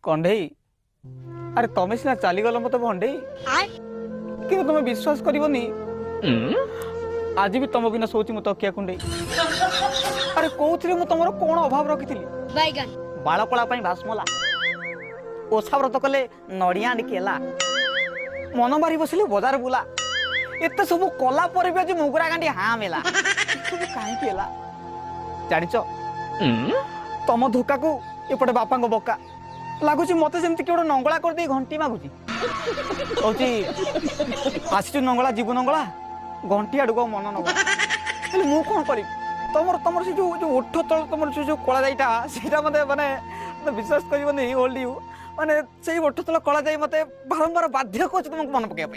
कंढई अरे तमें सीना चलीगल मत भंडे कि तुम विश्वास करनी आज भी तुम बिना सोची मु तकिया कुंडे अरे कौन मु तुम कौन अभाव रखी बाड़कला भाषमला ओषा व्रत कले नड़िया केला मन मारी बसिले बजार बुला एत सब कला पर भी आज मुगरा गांडी हाँ मेला सब कहीं जानिच तम धोका को एपटे बापा बका लगुच मत जमी कि नंगला कर दे घंटी मागुच आसी नंगला जीव नंगला घंटी आड़ मन नंगला मु कौन करी तुम तुम से जो ओठ तल तुम जो कला जाइटा से मत माने विश्वास कर होल्ड यू माने से ओठ तल कला जाई मत बारंबार बाध्य कर तुमको मन पकड़